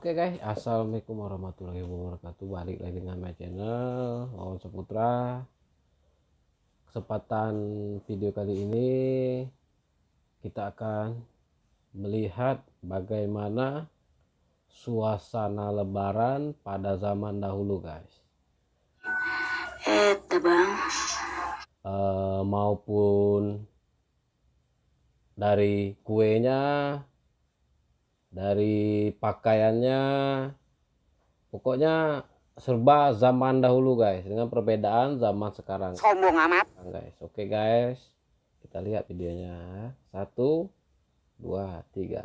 Oke guys, assalamualaikum warahmatullahi wabarakatuh. Balik lagi dengan my channel Wawan Saputra. Kesempatan video kali ini kita akan melihat bagaimana suasana lebaran pada zaman dahulu guys. Bang. Maupun dari kuenya, dari pakaiannya, pokoknya serba zaman dahulu guys, dengan perbedaan zaman sekarang. Sombong amat guys. Oke guys, kita lihat videonya. 1, 2, 3.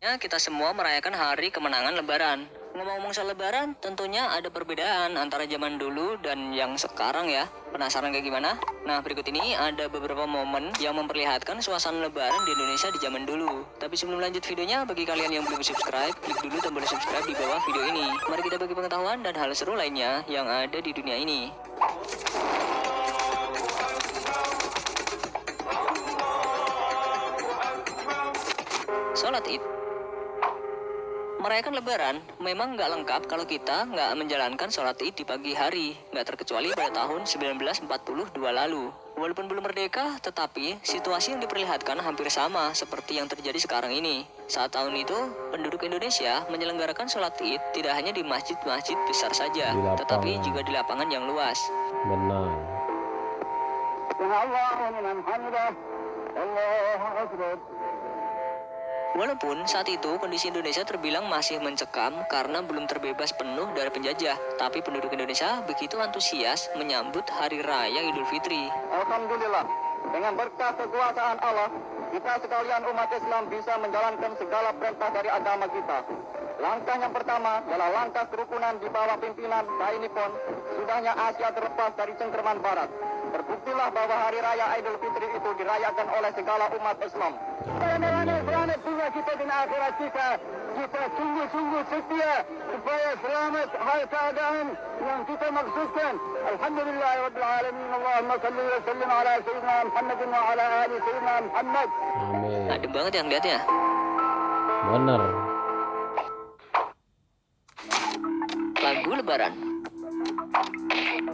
Ya, kita semua merayakan hari kemenangan Lebaran. Ngomong-ngomong soal Lebaran, tentunya ada perbedaan antara zaman dulu dan yang sekarang ya. Penasaran kayak gimana? Nah, berikut ini ada beberapa momen yang memperlihatkan suasana Lebaran di Indonesia di zaman dulu. Tapi sebelum lanjut videonya, bagi kalian yang belum subscribe, klik dulu tombol subscribe di bawah video ini. Mari kita bagi pengetahuan dan hal seru lainnya yang ada di dunia ini. Sholat Id. Merayakan Lebaran memang nggak lengkap kalau kita nggak menjalankan sholat Id di pagi hari, nggak terkecuali pada tahun 1942 lalu. Walaupun belum merdeka, tetapi situasi yang diperlihatkan hampir sama seperti yang terjadi sekarang ini. Saat tahun itu, penduduk Indonesia menyelenggarakan sholat Id tidak hanya di masjid-masjid besar saja, tetapi juga di lapangan yang luas. Benar. Walaupun saat itu kondisi Indonesia terbilang masih mencekam karena belum terbebas penuh dari penjajah, tapi penduduk Indonesia begitu antusias menyambut Hari Raya Idul Fitri. Alhamdulillah, dengan berkah kekuasaan Allah, kita sekalian umat Islam bisa menjalankan segala perintah dari agama kita. Langkah yang pertama adalah langkah kerukunan di bawah pimpinan Thai Nippon. Sudahnya Asia terlepas dari cengkeraman Barat. Terbuktilah bahwa Hari Raya Idul Fitri itu dirayakan oleh segala umat Islam. Selamat dunia kita dan akhirat kita. Kita sungguh-sungguh setia supaya selamat hal keadaan yang kita maksudkan. Alhamdulillah Rabbil Alamin. Allahumma salli wa sallim ala Sayyidina Muhammadin wa ala ali Sayyidina Muhammad. Amin. Adem banget yang lihatnya. Bener. Lagu Lebaran.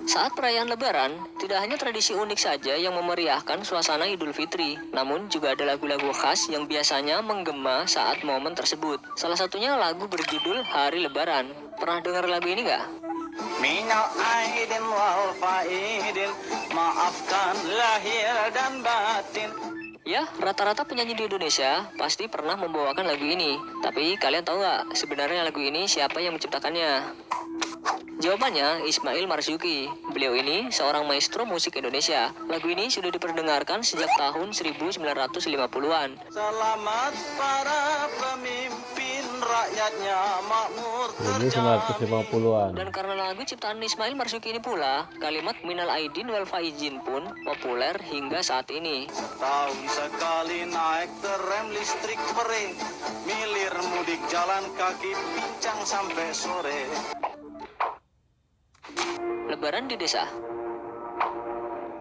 Saat perayaan Lebaran, tidak hanya tradisi unik saja yang memeriahkan suasana Idul Fitri, namun juga ada lagu-lagu khas yang biasanya menggema saat momen tersebut. Salah satunya lagu berjudul Hari Lebaran. Pernah dengar lagu ini nggak? Minal aidin wal faidin, maafkan lahir dan batin. Ya, rata-rata penyanyi di Indonesia pasti pernah membawakan lagu ini. Tapi kalian tahu nggak sebenarnya lagu ini siapa yang menciptakannya? Jawabannya Ismail Marzuki. Beliau ini seorang maestro musik Indonesia. Lagu ini sudah diperdengarkan sejak tahun 1950-an. Selamat para pemimpin, rakyatnya makmur terjamin. 1950-an. Dan karena lagu ciptaan Ismail Marzuki ini pula, kalimat minal aidin wal faizin pun populer hingga saat ini. Tahun sekali naik tram listrik pere, milir mudik jalan kaki pincang sampai sore. Lebaran di desa.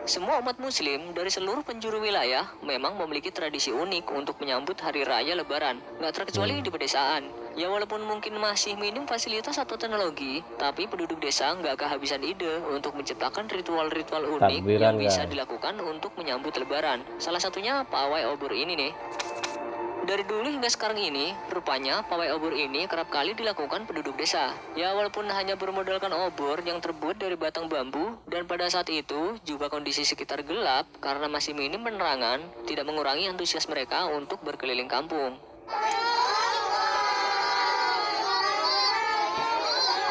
Semua umat muslim dari seluruh penjuru wilayah memang memiliki tradisi unik untuk menyambut hari raya Lebaran, nggak terkecuali di pedesaan. Ya walaupun mungkin masih minim fasilitas atau teknologi, tapi penduduk desa nggak kehabisan ide untuk menciptakan ritual-ritual unik Takbiran, yang bisa guys. dilakukan untuk menyambut Lebaran. Salah satunya pawai obor ini nih. Dari dulu hingga sekarang ini, rupanya pawai obor ini kerap kali dilakukan penduduk desa. Ya walaupun hanya bermodalkan obor yang terbuat dari batang bambu, dan pada saat itu juga kondisi sekitar gelap karena masih minim penerangan, tidak mengurangi antusias mereka untuk berkeliling kampung.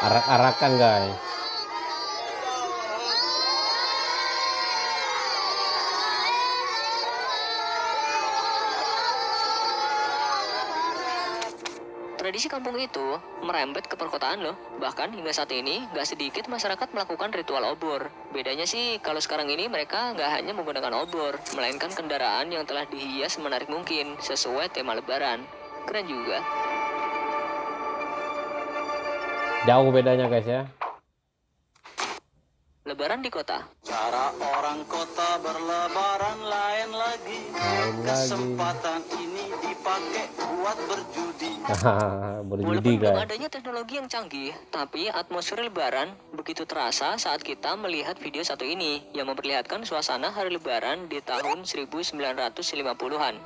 Arak-arakan guys. Tradisi kampung itu merembet ke perkotaan loh. Bahkan hingga saat ini gak sedikit masyarakat melakukan ritual obor. Bedanya sih kalau sekarang ini mereka gak hanya menggunakan obor, melainkan kendaraan yang telah dihias menarik mungkin sesuai tema Lebaran. Keren juga. Jauh bedanya guys ya. Lebaran di kota. Cara orang kota berlebaran lain lagi. Lain lagi. Kesempatan ini dipakai buat berjudi. Berjudi Walaupun belum guys. adanya teknologi yang canggih, tapi atmosfer Lebaran begitu terasa saat kita melihat video satu ini yang memperlihatkan suasana hari Lebaran di tahun 1950-an.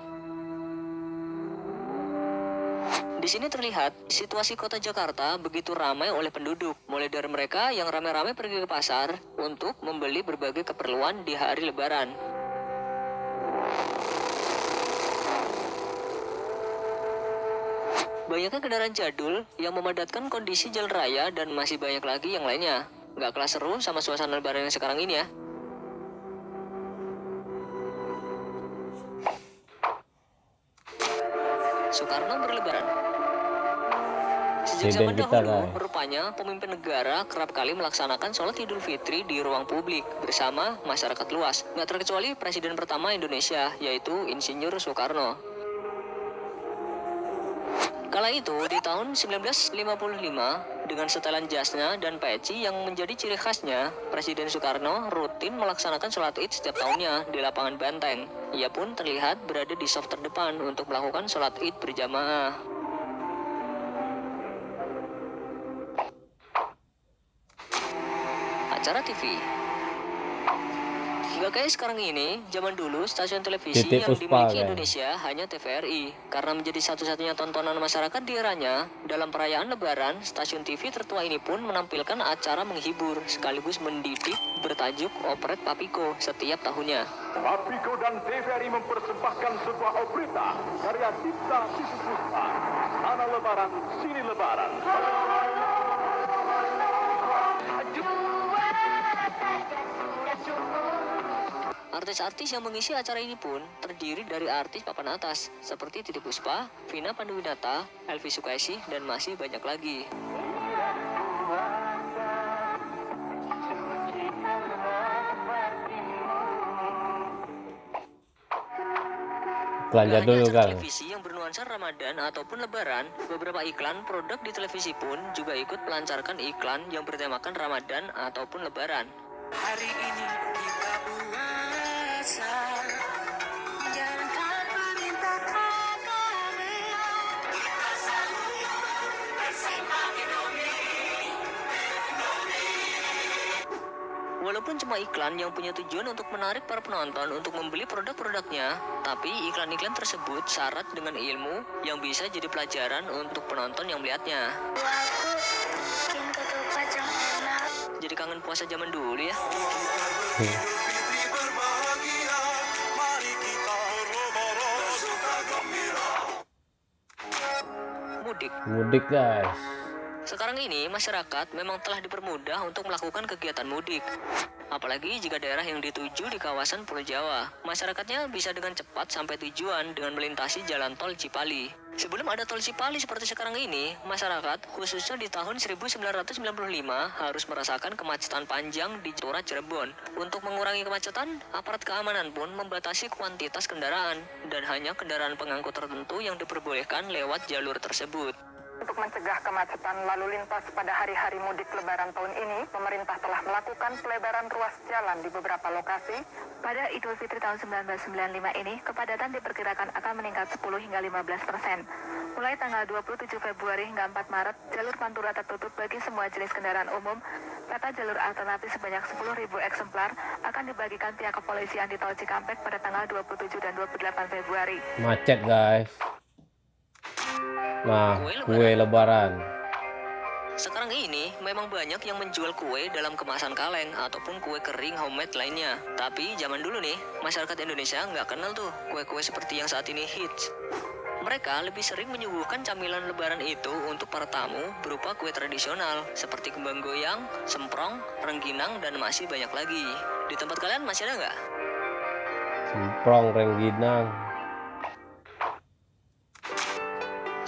Di sini terlihat situasi kota Jakarta begitu ramai oleh penduduk, mulai dari mereka yang ramai-ramai pergi ke pasar untuk membeli berbagai keperluan di hari Lebaran. Banyaknya kendaraan jadul yang memadatkan kondisi jalan raya dan masih banyak lagi yang lainnya. Nggak kalah seru sama suasana Lebaran yang sekarang ini ya. Soekarno berlebaran. Sejak zaman Presiden kita, dahulu, guys. rupanya pemimpin negara kerap kali melaksanakan sholat Idul Fitri di ruang publik bersama masyarakat luas. Nggak terkecuali presiden pertama Indonesia, yaitu Insinyur Soekarno. Kala itu, di tahun 1955, dengan setelan jasnya dan peci yang menjadi ciri khasnya, Presiden Soekarno rutin melaksanakan sholat Id setiap tahunnya di lapangan Banteng. Ia pun terlihat berada di saf terdepan untuk melakukan sholat Id berjamaah. Acara TV. Hingga kayak sekarang ini, zaman dulu stasiun televisi Titik yang Puspa, dimiliki guys. Indonesia hanya TVRI. Karena menjadi satu-satunya tontonan masyarakat di eranya, dalam perayaan Lebaran, stasiun TV tertua ini pun menampilkan acara menghibur sekaligus mendidik bertajuk Operet Papiko setiap tahunnya. Papiko dan TVRI mempersembahkan sebuah opereta karya cipta Titik Puspa. Sana Lebaran, sini Lebaran. Artis-artis yang mengisi acara ini pun terdiri dari artis papan atas seperti Titiek Puspa, Vina Panduwinata, Elvi Sukaesih, dan masih banyak lagi. Iklan Gak hanya jadul acara kan. televisi yang bernuansa Ramadan ataupun Lebaran, beberapa iklan produk di televisi pun juga ikut melancarkan iklan yang bertemakan Ramadan ataupun Lebaran. Hari ini kita puasa, menjalankan perintah agama. Kita sambut bersama Indomie. Walaupun cuma iklan yang punya tujuan untuk menarik para penonton untuk membeli produk-produknya, tapi iklan-iklan tersebut syarat dengan ilmu yang bisa jadi pelajaran untuk penonton yang melihatnya. Aku bikin ketupat yang enak. Jadi kangen puasa zaman dulu ya. Fitri berbahagia, mari kita berlebaran bersuka gembira. Mudik. Mudik guys. Sekarang ini masyarakat memang telah dipermudah untuk melakukan kegiatan mudik. Apalagi jika daerah yang dituju di kawasan Pulau Jawa, masyarakatnya bisa dengan cepat sampai tujuan dengan melintasi jalan tol Cipali. Sebelum ada tol Cipali seperti sekarang ini, masyarakat khususnya di tahun 1995 harus merasakan kemacetan panjang di Tura Cirebon. Untuk mengurangi kemacetan, aparat keamanan pun membatasi kuantitas kendaraan dan hanya kendaraan pengangkut tertentu yang diperbolehkan lewat jalur tersebut. Untuk mencegah kemacetan lalu lintas pada hari-hari mudik Lebaran tahun ini, pemerintah telah melakukan pelebaran ruas jalan di beberapa lokasi. Pada Idul Fitri tahun 1995 ini, kepadatan diperkirakan akan meningkat 10 hingga 15%. Mulai tanggal 27 Februari hingga 4 Maret, jalur Pantura tertutup bagi semua jenis kendaraan umum. Peta jalur alternatif sebanyak 10.000 eksemplar akan dibagikan pihak kepolisian di Tol Cikampek pada tanggal 27 dan 28 Februari. Macet guys. Nah, kue lebaran. Sekarang ini memang banyak yang menjual kue dalam kemasan kaleng ataupun kue kering homemade lainnya. Tapi zaman dulu nih, masyarakat Indonesia nggak kenal tuh kue-kue seperti yang saat ini hits. Mereka lebih sering menyuguhkan camilan lebaran itu untuk para tamu berupa kue tradisional seperti kembang goyang, semprong, rengginang, dan masih banyak lagi. Di tempat kalian masih ada nggak? Semprong, rengginang.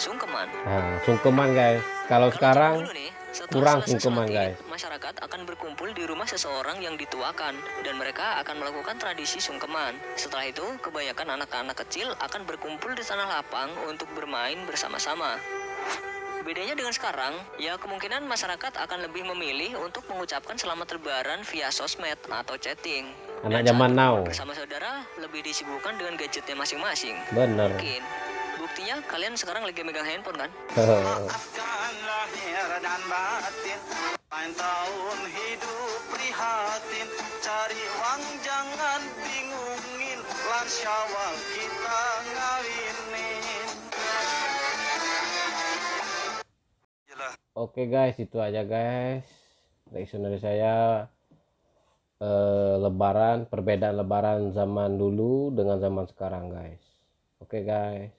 Sungkeman. Nah, sungkeman guys. Kalau sekarang dulu nih, setelah kurang selesai sungkeman sholat Id, guys. masyarakat akan berkumpul di rumah seseorang yang dituakan dan mereka akan melakukan tradisi sungkeman. Setelah itu, kebanyakan anak-anak kecil akan berkumpul di tanah lapang untuk bermain bersama-sama. Bedanya dengan sekarang, ya kemungkinan masyarakat akan lebih memilih untuk mengucapkan selamat lebaran via sosmed atau chatting. Anak Dan zaman saat now. bersama saudara lebih disibukkan dengan gadgetnya masing-masing. Bener. Bukan buktinya kalian sekarang lagi megang handphone kan? Maafkan lahir dan batin, lain tahun hidup prihatin, cari uang jangan bingungin, lan Syawal kita ngawinin. Oke guys, itu aja guys reaction dari saya. Lebaran, perbedaan lebaran zaman dulu dengan zaman sekarang guys. Oke guys,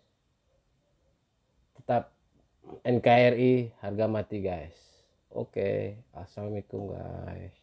tetap NKRI harga mati guys. Oke, assalamualaikum guys.